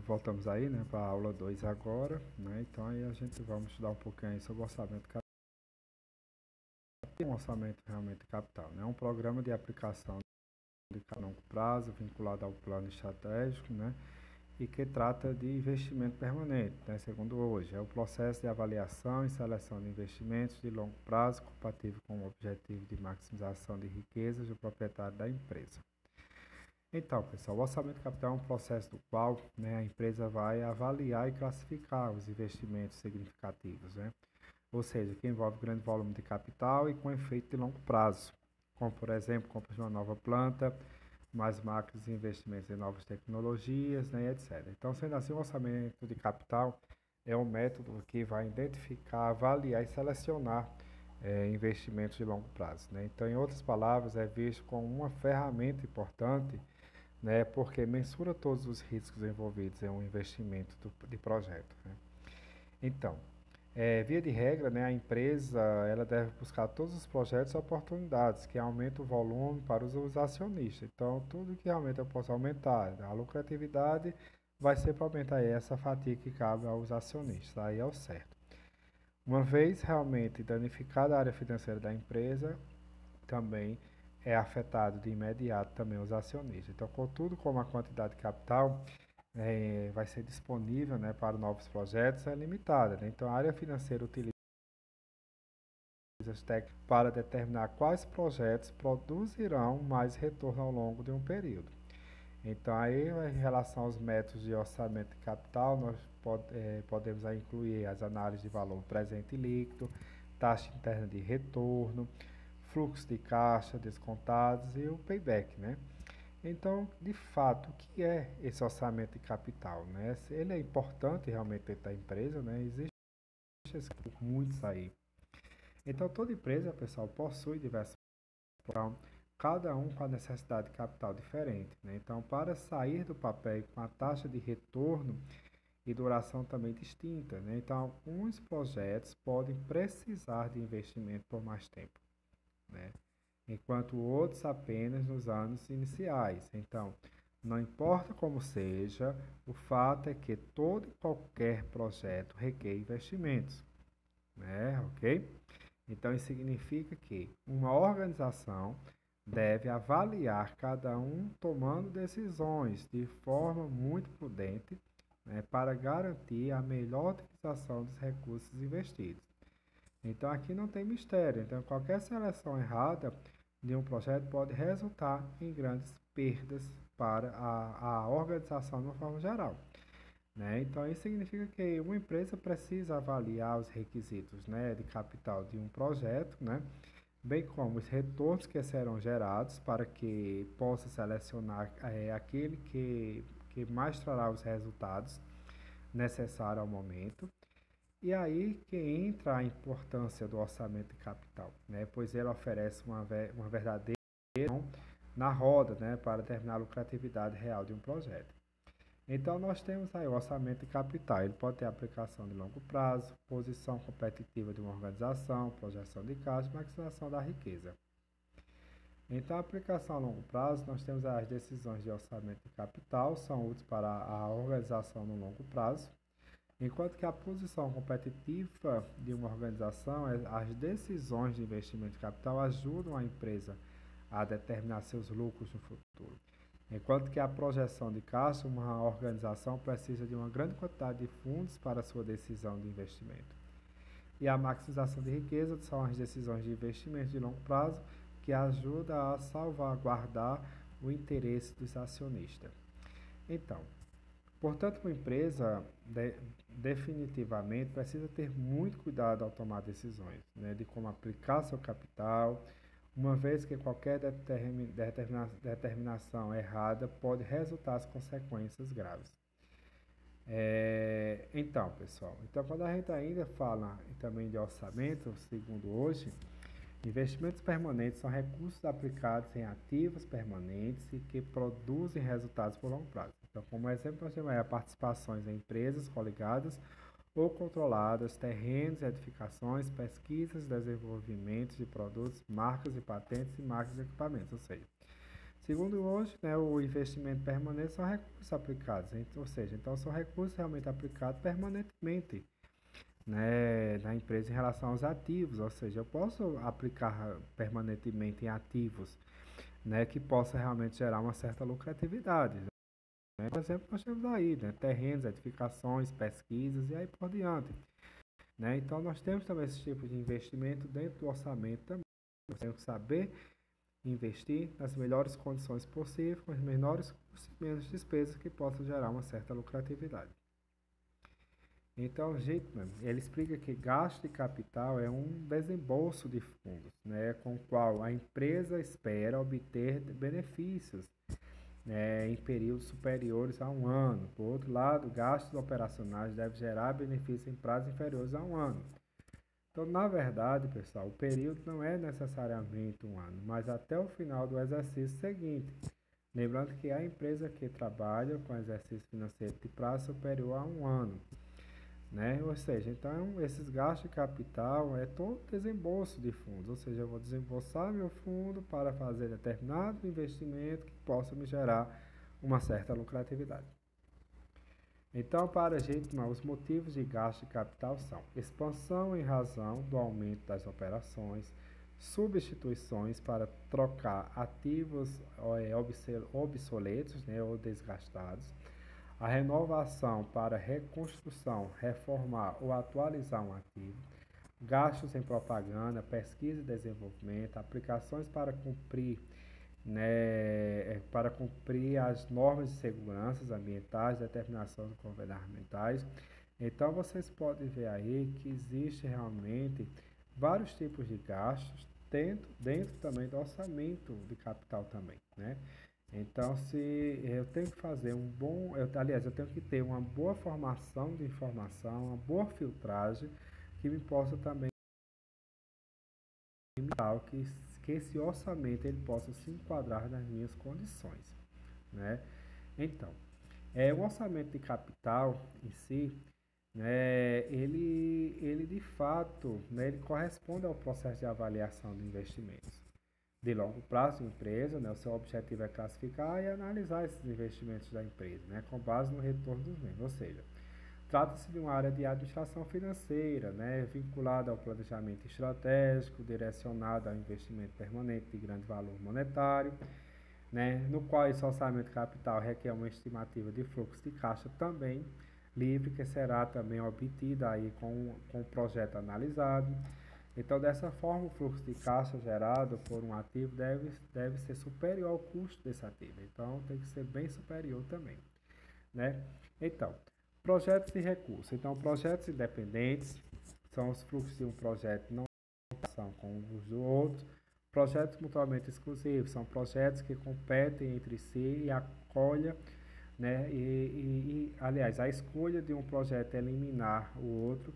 Voltamos aí, né, para a aula 2 agora, né? Então aí a gente vamos estudar um pouquinho aí sobre o orçamento capital. Um orçamento realmente capital, né? Um programa de aplicação de longo prazo vinculado ao plano estratégico, né? E que trata de investimento permanente, né? Segundo hoje, é o processo de avaliação e seleção de investimentos de longo prazo compatível com o objetivo de maximização de riquezas do proprietário da empresa. Então, pessoal, o orçamento capital é um processo do qual, né, a empresa vai avaliar e classificar os investimentos significativos, né? Ou seja, que envolve grande volume de capital e com efeito de longo prazo, como, por exemplo, compra de uma nova planta, mais máquinas e investimentos em novas tecnologias, né, etc. Então, sendo assim, o orçamento de capital é um método que vai identificar, avaliar e selecionar investimentos de longo prazo, né? Então, em outras palavras, é visto como uma ferramenta importante, né, porque mensura todos os riscos envolvidos em um investimento de projeto, né? Então, via de regra, né, a empresa ela deve buscar todos os projetos e oportunidades que aumentem o volume para os acionistas. Então, tudo que realmente eu possa aumentar a lucratividade vai ser para aumentar aí essa fatia que cabe aos acionistas. Aí é o certo. Uma vez realmente danificada a área financeira da empresa, também é afetado de imediato também os acionistas. Então, contudo, como a quantidade de capital vai ser disponível, né, para novos projetos é limitada, né? Então, a área financeira utiliza técnicas para determinar quais projetos produzirão mais retorno ao longo de um período. Então, aí, em relação aos métodos de orçamento de capital, nós podemos aí incluir as análises de valor presente e líquido, taxa interna de retorno, fluxo de caixa descontados e o payback, né? Então, de fato, o que é esse orçamento de capital, né? Ele é importante realmente dentro da empresa, né? Existem muitos aí. Então, toda empresa, pessoal, possui diversos planos, cada um com a necessidade de capital diferente, né? Então, para sair do papel com a taxa de retorno e duração também distinta, né? Então, alguns projetos podem precisar de investimento por mais tempo, né? Enquanto outros apenas nos anos iniciais. Então, não importa como seja, o fato é que todo e qualquer projeto requer investimentos, né? Ok? Então, isso significa que uma organização deve avaliar cada um tomando decisões de forma muito prudente, né, para garantir a melhor utilização dos recursos investidos. Então, aqui não tem mistério. Então, qualquer seleção errada de um projeto pode resultar em grandes perdas para a organização de uma forma geral, né? Então, isso significa que uma empresa precisa avaliar os requisitos, né, de capital de um projeto, né, bem como os retornos que serão gerados para que possa selecionar aquele que mais trará os resultados necessários ao momento. E aí que entra a importância do orçamento de capital, né, pois ele oferece uma verdadeira na roda, né, para determinar a lucratividade real de um projeto. Então, nós temos aí o orçamento de capital. Ele pode ter aplicação de longo prazo, posição competitiva de uma organização, projeção de caixa e maximização da riqueza. Então, a aplicação a longo prazo, nós temos as decisões de orçamento de capital, são úteis para a organização no longo prazo, enquanto que a posição competitiva de uma organização, as decisões de investimento de capital ajudam a empresa a determinar seus lucros no futuro. Enquanto que a projeção de caixa, uma organização precisa de uma grande quantidade de fundos para sua decisão de investimento. E a maximização de riqueza são as decisões de investimento de longo prazo que ajudam a salvaguardar o interesse dos acionistas. Então, portanto, uma empresa definitivamente precisa ter muito cuidado ao tomar decisões, né, de como aplicar seu capital, uma vez que qualquer determinação errada pode resultar as consequências graves. Então, pessoal, então quando a gente ainda fala também de orçamento, segundo hoje, investimentos permanentes são recursos aplicados em ativos permanentes e que produzem resultados por longo prazo. Então, como exemplo, nós temos aí participações em empresas coligadas ou controladas, terrenos, edificações, pesquisas, desenvolvimentos de produtos, marcas e patentes e máquinas e equipamentos. Ou seja, Segundo hoje, né, o investimento permanente são recursos aplicados, ou seja, então são recursos realmente aplicados permanentemente, né, na empresa em relação aos ativos, ou seja, eu posso aplicar permanentemente em ativos, né, que possa realmente gerar uma certa lucratividade. Né? Por exemplo, nós temos aí, né, terrenos, edificações, pesquisas e aí por diante. Né? Então, nós temos também esse tipo de investimento dentro do orçamento também. Nós temos que saber investir nas melhores condições possíveis, com os menores custos e menos despesas que possam gerar uma certa lucratividade. Então, Gitman, ele explica que gasto de capital é um desembolso de fundos, né, com o qual a empresa espera obter benefícios, né, em períodos superiores a um ano. Por outro lado, gastos operacionais devem gerar benefícios em prazos inferiores a um ano. Então, na verdade, pessoal, o período não é necessariamente um ano, mas até o final do exercício seguinte. Lembrando que a empresa que trabalha com exercício financeiro de prazo superior a um ano. Né? Ou seja, então esses gastos de capital é todo desembolso de fundos, ou seja, eu vou desembolsar meu fundo para fazer determinado investimento que possa me gerar uma certa lucratividade. Então, para a gente, os motivos de gasto de capital são expansão em razão do aumento das operações, substituições para trocar ativos obsoletos, né, ou desgastados, a renovação para reconstrução, reformar ou atualizar um ativo, gastos em propaganda, pesquisa e desenvolvimento, aplicações para cumprir as normas de segurança ambientais, determinações governamentais. Então, vocês podem ver aí que existe realmente vários tipos de gastos dentro também do orçamento de capital também, né? Então, se eu tenho que fazer eu tenho que ter uma boa formação de informação, uma boa filtragem, que me possa também que esse orçamento ele possa se enquadrar nas minhas condições, né? Então, o orçamento de capital em si, né, ele de fato, né, ele corresponde ao processo de avaliação de investimentos de longo prazo da empresa, né? O seu objetivo é classificar e analisar esses investimentos da empresa, né? Com base no retorno dos mesmos, ou seja, trata-se de uma área de administração financeira, né? Vinculada ao planejamento estratégico, direcionada ao investimento permanente de grande valor monetário, né? No qual esse orçamento capital requer uma estimativa de fluxo de caixa também livre, que será também obtida aí com o projeto analisado. Então, dessa forma, o fluxo de caixa gerado por um ativo deve ser superior ao custo desse ativo. Então, tem que ser bem superior também, né? Então, projetos de recursos. Então, projetos independentes são os fluxos de um projeto não são com os do outro. Projetos mutuamente exclusivos são projetos que competem entre si e acolhem, né? Aliás, a escolha de um projeto é eliminar o outro.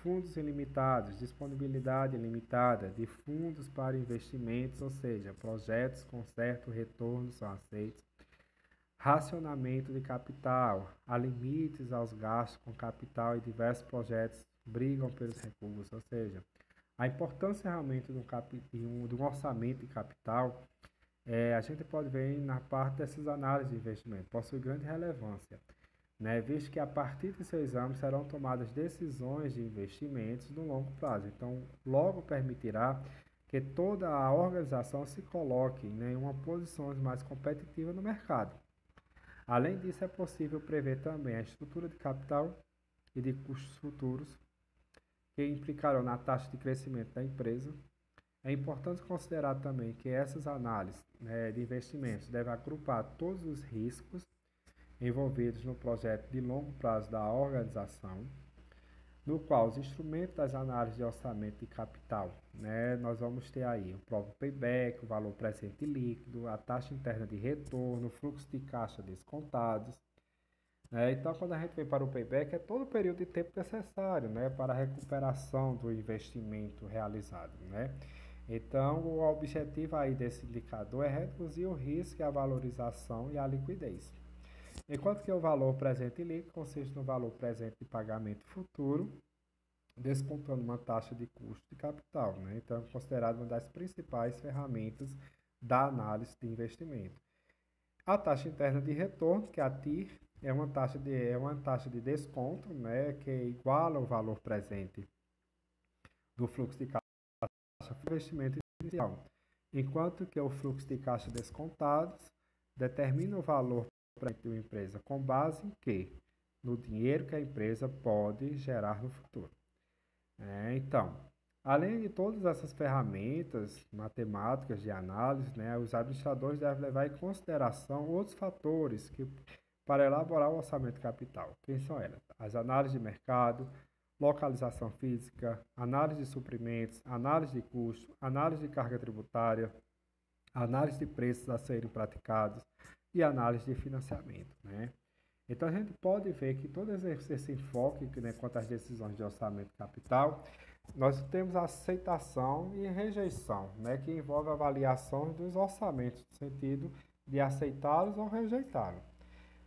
Fundos ilimitados, disponibilidade ilimitada de fundos para investimentos, ou seja, projetos com certo retorno são aceitos. Racionamento de capital, há limites aos gastos com capital e diversos projetos brigam pelos recursos, ou seja, a importância realmente de um orçamento de capital, a gente pode ver na parte dessas análises de investimento, possui grande relevância, né, visto que a partir de seu exame serão tomadas decisões de investimentos no longo prazo. Então, logo permitirá que toda a organização se coloque, né, em uma posição mais competitiva no mercado. Além disso, é possível prever também a estrutura de capital e de custos futuros que implicarão na taxa de crescimento da empresa. É importante considerar também que essas análises, né, de investimentos devem agrupar todos os riscos envolvidos no projeto de longo prazo da organização, no qual os instrumentos das análises de orçamento de capital, né, nós vamos ter aí o próprio payback, o valor presente líquido, a taxa interna de retorno, o fluxo de caixa descontados. Né? Então, quando a gente vem para o payback, é todo o período de tempo necessário, né, para a recuperação do investimento realizado. Né? Então, o objetivo aí desse indicador é reduzir o risco, a valorização e a liquidez. Enquanto que o valor presente líquido consiste no valor presente de pagamento futuro, descontando uma taxa de custo de capital. Né? Então, é considerado uma das principais ferramentas da análise de investimento. A taxa interna de retorno, que é a TIR, é uma taxa de desconto, né, que iguala o valor presente do fluxo de caixa para o investimento inicial, enquanto que o fluxo de caixa descontados determina o valor presente de uma empresa com base em quê? No dinheiro que a empresa pode gerar no futuro. Então, além de todas essas ferramentas matemáticas de análise, né, os administradores devem levar em consideração outros fatores para elaborar o orçamento de capital. Quem são elas? As análises de mercado, localização física, análise de suprimentos, análise de custo, análise de carga tributária, análise de preços a serem praticados e análise de financiamento, né? Então a gente pode ver que todo esse enfoque, né, quanto às decisões de orçamento de capital, nós temos a aceitação e rejeição, né, que envolve a avaliação dos orçamentos, no sentido de aceitá-los ou rejeitá-los.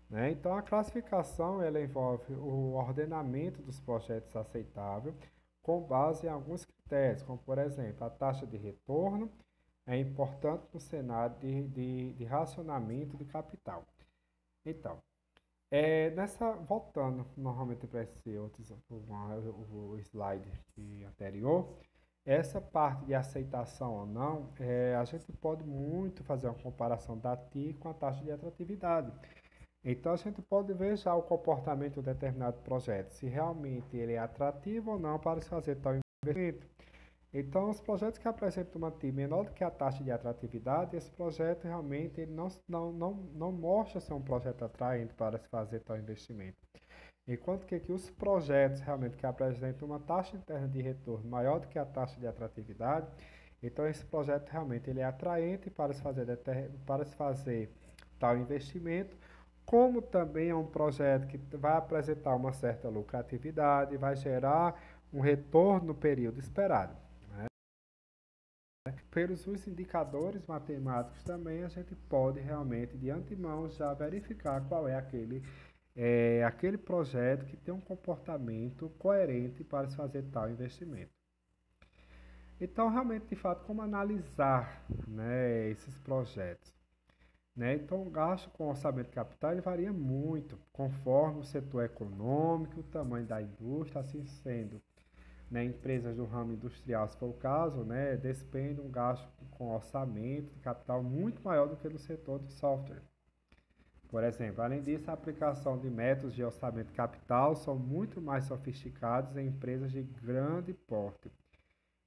Né? Então, a classificação ela envolve o ordenamento dos projetos aceitáveis com base em alguns critérios, como, por exemplo, a taxa de retorno é importante no cenário de racionamento de capital. Então, voltando normalmente para esse outro o slide anterior, essa parte de aceitação ou não, a gente pode muito fazer uma comparação da TI com a taxa de atratividade. Então a gente pode ver já o comportamento de um determinado projeto, se realmente ele é atrativo ou não para se fazer tal investimento. Então, os projetos que apresentam uma TI menor do que a taxa de atratividade, esse projeto realmente ele não mostra ser um projeto atraente para se fazer tal investimento. Enquanto que os projetos realmente que apresentam uma taxa interna de retorno maior do que a taxa de atratividade, então esse projeto realmente ele é atraente para se fazer tal investimento, como também é um projeto que vai apresentar uma certa lucratividade, vai gerar um retorno no período esperado. Pelos os indicadores matemáticos também a gente pode realmente de antemão já verificar qual é aquele projeto que tem um comportamento coerente para se fazer tal investimento. Então, realmente, de fato, como analisar, né, esses projetos? Né? Então, o gasto com orçamento de capital ele varia muito, conforme o setor econômico, o tamanho da indústria, assim sendo, né, empresas do ramo industrial, se for o caso, né, despende um gasto com orçamento de capital muito maior do que no setor de software. Por exemplo, além disso, a aplicação de métodos de orçamento de capital são muito mais sofisticados em empresas de grande porte.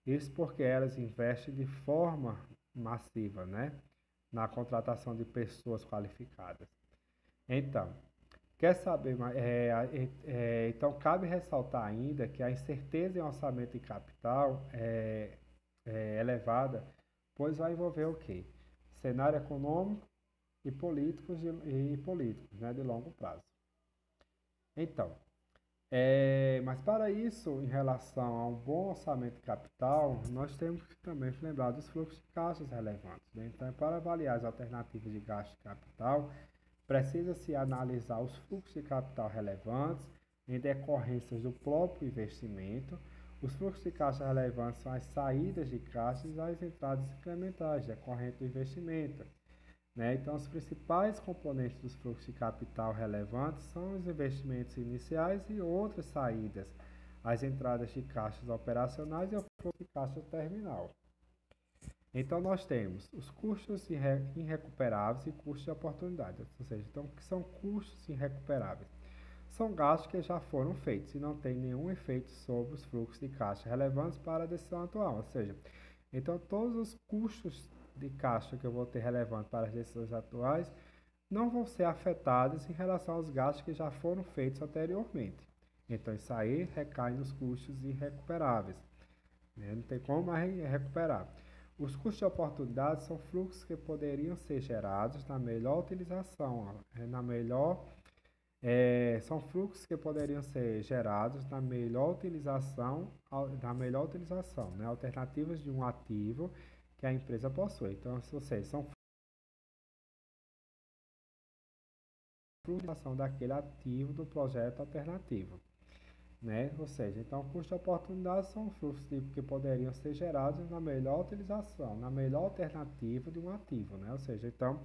Isso porque elas investem de forma massiva, né, na contratação de pessoas qualificadas. Então, quer saber mais? Então, cabe ressaltar ainda que a incerteza em orçamento de capital é elevada, pois vai envolver o quê? Cenário econômico e políticos, né, de longo prazo. Então, mas para isso, em relação a um bom orçamento de capital, nós temos que também lembrar dos fluxos de caixas relevantes. Né? Então, para avaliar as alternativas de gasto de capital, precisa-se analisar os fluxos de capital relevantes em decorrências do próprio investimento. Os fluxos de caixa relevantes são as saídas de caixa e as entradas incrementais decorrentes do investimento. Né? Então, os principais componentes dos fluxos de capital relevantes são os investimentos iniciais e outras saídas, as entradas de caixas operacionais e o fluxo de caixa terminal. Então, nós temos os custos irrecuperáveis e custos de oportunidade. Ou seja, então, o que são custos irrecuperáveis? São gastos que já foram feitos e não têm nenhum efeito sobre os fluxos de caixa relevantes para a decisão atual. Ou seja, então, todos os custos de caixa que eu vou ter relevante para as decisões atuais não vão ser afetados em relação aos gastos que já foram feitos anteriormente. Então, isso aí recai nos custos irrecuperáveis. Né? Não tem como mais recuperar. Os custos de oportunidade são fluxos que poderiam ser gerados na melhor utilização, são fluxos que poderiam ser gerados na melhor utilização, né? Alternativas de um ativo que a empresa possui. Então, se vocês são utilização daquele ativo do projeto alternativo. Né? Ou seja, então, custo de oportunidade são fluxos que poderiam ser gerados na melhor utilização, na melhor alternativa de um ativo. Né? Ou seja, então,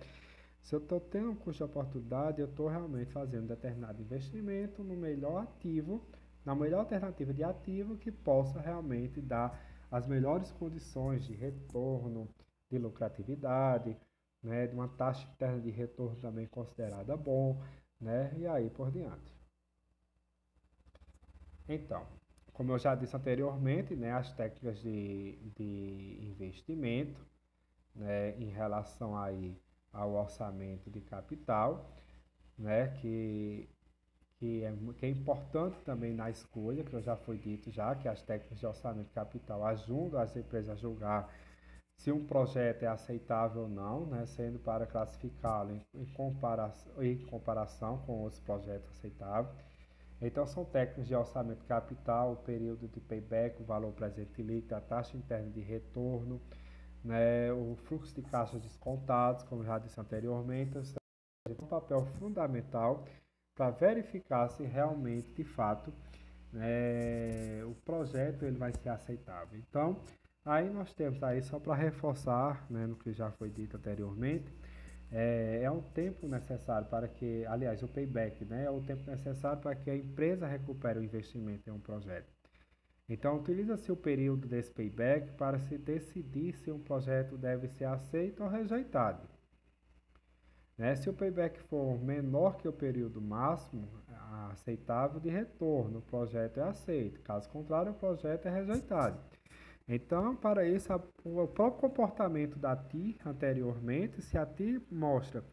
Se eu estou tendo um custo de oportunidade, eu estou realmente fazendo determinado investimento no melhor ativo, na melhor alternativa de ativo que possa realmente dar as melhores condições de retorno, de lucratividade, né, de uma taxa interna de retorno também considerada bom, né, e aí por diante. Então, como eu já disse anteriormente, né, as técnicas de investimento, né, em relação aí ao orçamento de capital, né, que é importante também na escolha, que eu já foi dito já, que as técnicas de orçamento de capital ajudam as empresas a julgar se um projeto é aceitável ou não, né, sendo para classificá-lo em comparação com outros projetos aceitáveis. Então, são técnicas de orçamento de capital, o período de payback, o valor presente líquido, a taxa interna de retorno, né, o fluxo de caixa descontados, como já disse anteriormente, um papel fundamental para verificar se realmente, de fato, o projeto ele vai ser aceitável. Então, aí nós temos aí, só para reforçar, né, no que já foi dito anteriormente, é um tempo necessário para que, aliás, o payback, né, é o tempo necessário para que a empresa recupere o investimento em um projeto. Então, utiliza-se o período desse payback para se decidir se um projeto deve ser aceito ou rejeitado. Né? Se o payback for menor que o período máximo aceitável de retorno, o projeto é aceito. Caso contrário, o projeto é rejeitado. Então, para isso, o próprio comportamento da TI anteriormente, se a TI mostra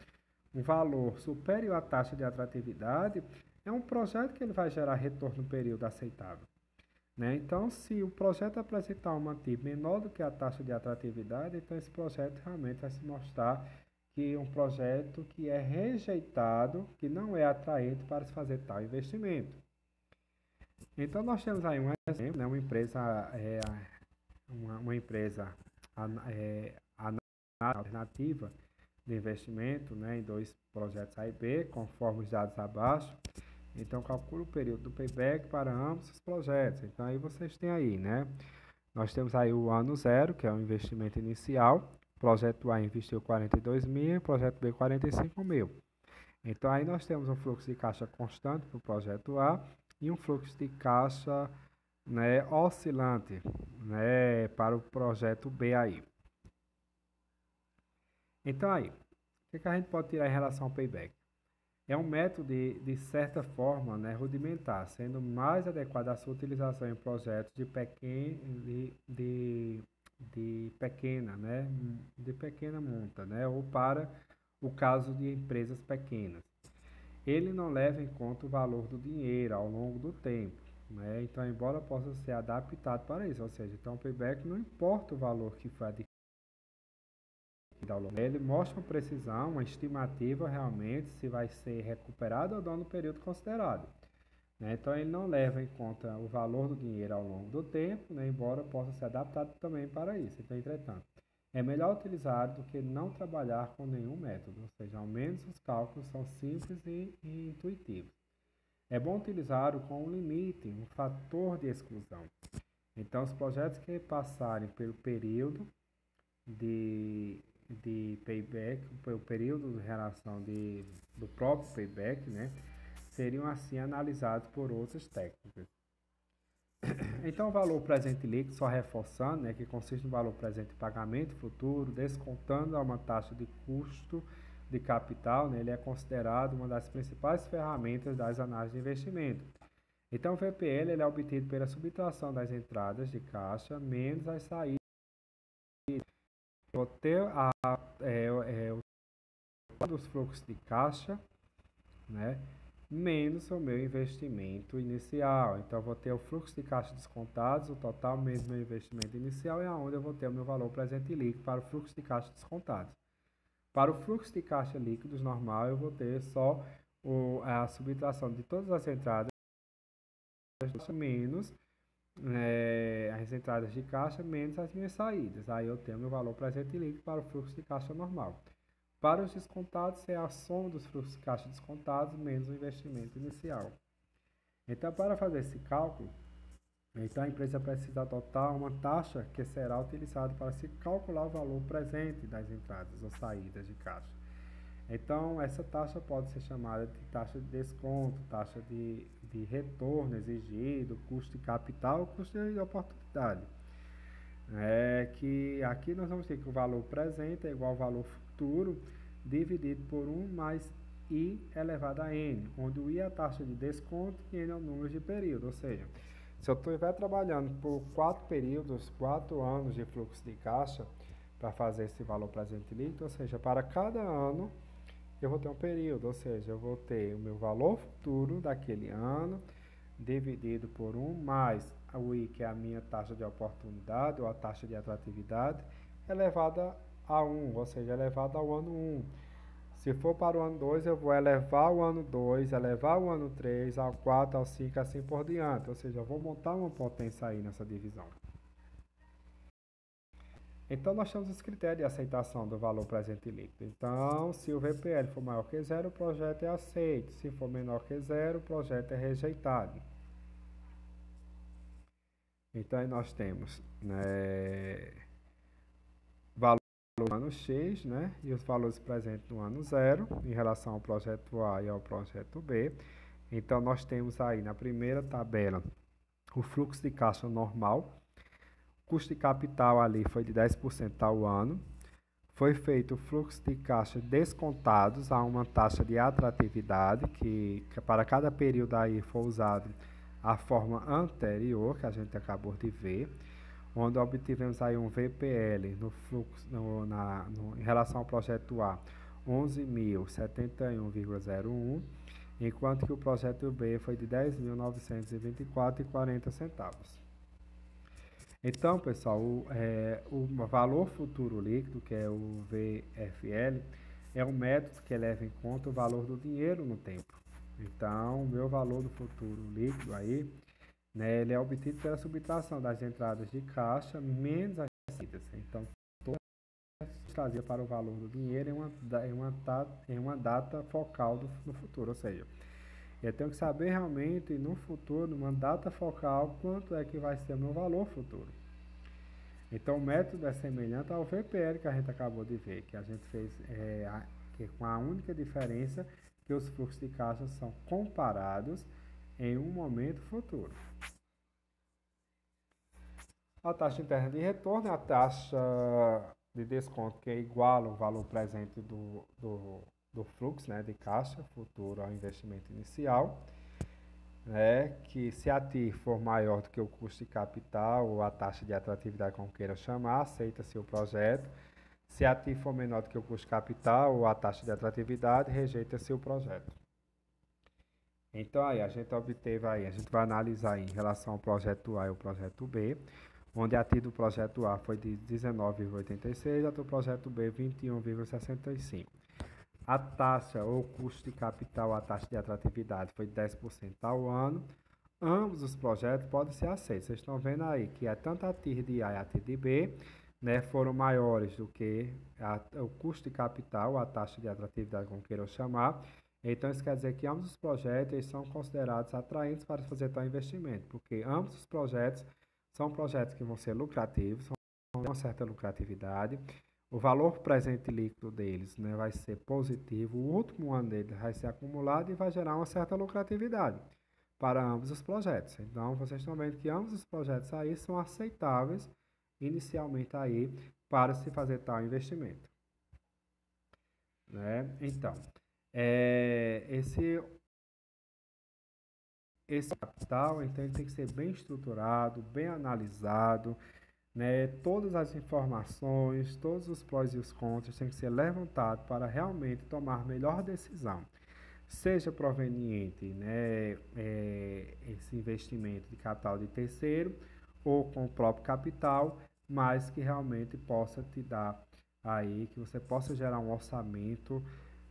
um valor superior à taxa de atratividade, é um projeto que ele vai gerar retorno no período aceitável. Né? Então, se o projeto apresentar uma TI menor do que a taxa de atratividade, então esse projeto realmente vai se mostrar que um projeto que é rejeitado, que não é atraente para se fazer tal investimento. Então, nós temos aí um exemplo, né? Uma empresa alternativa de investimento, né, em dois projetos A e B, conforme os dados abaixo. Então, calcula o período do payback para ambos os projetos. Então, aí vocês têm aí, né? Nós temos aí o ano zero, que é o investimento inicial. O projeto A investiu 42 mil, o projeto B 45 mil. Então, aí nós temos um fluxo de caixa constante para o projeto A e um fluxo de caixa, né, oscilante, né, para o projeto B aí. Então, aí, o que a gente pode tirar em relação ao payback? É um método de certa forma, né, rudimentar, sendo mais adequado à sua utilização em projetos de pequena, né, de pequena monta, né, ou para o caso de empresas pequenas. Ele não leva em conta o valor do dinheiro ao longo do tempo, né, então embora possa ser adaptado para isso, ou seja, então o payback não importa o valor que foi adquirido. Ele mostra com precisão uma estimativa realmente se vai ser recuperado ou não no período considerado. Né? Então, ele não leva em conta o valor do dinheiro ao longo do tempo, né? Embora possa ser adaptado também para isso. Então, entretanto, é melhor utilizar do que não trabalhar com nenhum método, ou seja, ao menos os cálculos são simples e intuitivos. É bom utilizar com um limite, um fator de exclusão. Então, os projetos que passarem pelo período de payback, o período de relação do próprio payback, né, seriam assim analisados por outras técnicas. Então, o valor presente líquido, só reforçando, né, que consiste no valor presente de pagamento futuro, descontando a uma taxa de custo de capital, né, ele é considerado uma das principais ferramentas das análises de investimento. Então, o VPL ele é obtido pela subtração das entradas de caixa menos as saídas. Vou ter dos fluxos de caixa, né, menos o meu investimento inicial. Então, eu vou ter o fluxo de caixa descontados, o total menos meu investimento inicial, é onde eu vou ter o meu valor presente líquido para o fluxo de caixa descontados. Para o fluxo de caixa líquidos normal, eu vou ter só a subtração de todas as entradas menos as entradas de caixa menos as minhas saídas. Aí eu tenho meu valor presente líquido para o fluxo de caixa normal. Para os descontados, é a soma dos fluxos de caixa descontados menos o investimento inicial. Então, para fazer esse cálculo, então a empresa precisa adotar uma taxa que será utilizada para se calcular o valor presente das entradas ou saídas de caixa. Então, essa taxa pode ser chamada de taxa de desconto, taxa de retorno exigido, custo de capital, custo de oportunidade. É que aqui nós vamos ter que o valor presente é igual ao valor futuro dividido por 1 mais I elevado a N, onde o I é a taxa de desconto e N é o número de período. Ou seja, se eu estiver trabalhando por 4 períodos, 4 anos de fluxo de caixa para fazer esse valor presente líquido, ou seja, para cada ano eu vou ter um período, ou seja, eu vou ter o meu valor futuro daquele ano dividido por 1 mais o I, que é a minha taxa de oportunidade ou a taxa de atratividade, elevada a 1, ou seja, elevada ao ano 1. Se for para o ano 2, eu vou elevar o ano 2, elevar o ano 3, ao 4, ao 5, assim por diante. Ou seja, eu vou montar uma potência aí nessa divisão. Então, nós temos os critérios de aceitação do valor presente líquido. Então, se o VPL for maior que zero, o projeto é aceito. Se for menor que zero, o projeto é rejeitado. Então, aí nós temos, né, valor no ano X, né, e os valores presentes no ano 0, em relação ao projeto A e ao projeto B. Então, nós temos aí na primeira tabela o fluxo de caixa normal. O custo de capital ali foi de 10% ao ano. Foi feito o fluxo de caixa descontados a uma taxa de atratividade, que para cada período aí foi usado a forma anterior, que a gente acabou de ver, onde obtivemos aí um VPL no fluxo, em relação ao projeto A, 11.071,01, enquanto que o projeto B foi de 10.924,40 centavos. Então, pessoal, o valor futuro líquido, que é o VFL, é um método que leva em conta o valor do dinheiro no tempo. Então, o meu valor do futuro líquido aí, né, ele é obtido pela subtração das entradas de caixa menos as saídas. Então, toda a trazia para o valor do dinheiro em uma data focal no futuro. Ou seja, eu tenho que saber realmente no futuro, numa data focal, quanto é que vai ser o meu valor futuro. Então, o método é semelhante ao VPL que a gente acabou de ver, que a gente fez com a única diferença que os fluxos de caixa são comparados em um momento futuro. A taxa interna de retorno é a taxa de desconto que é igual ao valor presente do fluxo, né, de caixa futuro ao investimento inicial, né, que se a TI for maior do que o custo de capital ou a taxa de atratividade, como queira chamar, aceita-se o projeto. Se a TI for menor do que o custo de capital ou a taxa de atratividade, rejeita-se o projeto. Então, aí, a gente obteve aí, a gente vai analisar aí, em relação ao projeto A e ao projeto B, onde a TI do projeto A foi de 19,86, a do projeto B 21,65. A taxa ou custo de capital, a taxa de atratividade foi de 10% ao ano. Ambos os projetos podem ser aceitos. Vocês estão vendo aí que tanto a TIR de A e a TIR de B, né, foram maiores do que o custo de capital, a taxa de atratividade, como queiram chamar. Então, isso quer dizer que ambos os projetos são considerados atraentes para fazer tal investimento, porque ambos os projetos são projetos que vão ser lucrativos, são de uma certa lucratividade. O valor presente líquido deles, né, vai ser positivo, o último ano dele vai ser acumulado e vai gerar uma certa lucratividade para ambos os projetos. Então, vocês estão vendo que ambos os projetos aí são aceitáveis inicialmente aí para se fazer tal investimento. Né? Então, esse capital, então, ele tem que ser bem estruturado, bem analisado, né? Todas as informações, todos os prós e os contras têm que ser levantados para realmente tomar a melhor decisão. Seja proveniente, né, esse investimento de capital de terceiro ou com o próprio capital, mas que realmente possa te dar aí, que você possa gerar um orçamento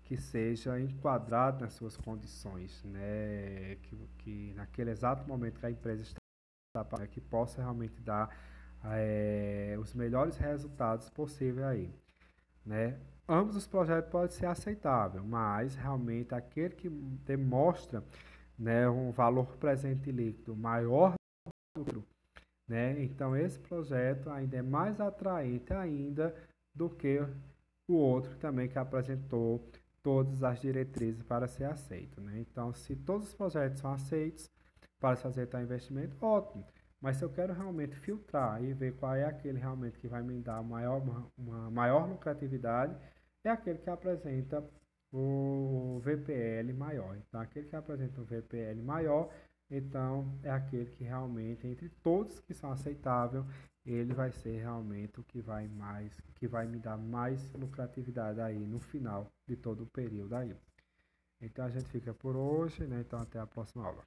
que seja enquadrado nas suas condições, né, que naquele exato momento que a empresa está, que possa realmente dar os melhores resultados possíveis aí, né? Ambos os projetos podem ser aceitáveis, mas realmente aquele que demonstra, né, um valor presente líquido maior do que o outro, né? Então esse projeto ainda é mais atraente ainda do que o outro também que apresentou todas as diretrizes para ser aceito, né? Então, se todos os projetos são aceitos para se fazer tal investimento, ótimo. Mas se eu quero realmente filtrar e ver qual é aquele realmente que vai me dar uma maior lucratividade, é aquele que apresenta o VPL maior. Então, aquele que apresenta um VPL maior, então é aquele que realmente, entre todos que são aceitáveis, ele vai ser realmente o que vai me dar mais lucratividade aí no final de todo o período aí. Então a gente fica por hoje, né? Então até a próxima aula.